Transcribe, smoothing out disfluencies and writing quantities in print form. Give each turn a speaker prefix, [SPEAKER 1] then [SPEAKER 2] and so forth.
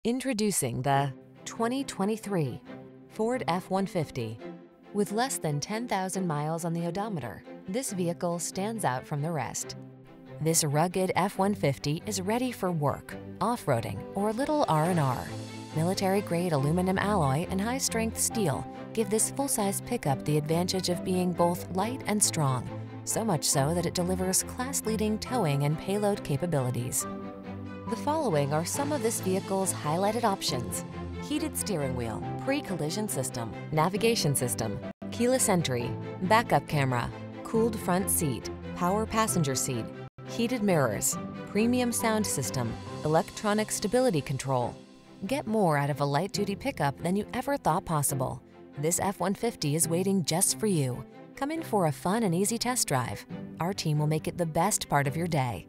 [SPEAKER 1] Introducing the 2023 Ford F-150. With less than 10,000 miles on the odometer, this vehicle stands out from the rest. This rugged F-150 is ready for work, off-roading, or a little R&R. Military-grade aluminum alloy and high-strength steel give this full-size pickup the advantage of being both light and strong, so much so that it delivers class-leading towing and payload capabilities. The following are some of this vehicle's highlighted options: heated steering wheel, pre-collision system, navigation system, keyless entry, backup camera, cooled front seat, power passenger seat, heated mirrors, premium sound system, electronic stability control. Get more out of a light-duty pickup than you ever thought possible. This F-150 is waiting just for you. Come in for a fun and easy test drive. Our team will make it the best part of your day.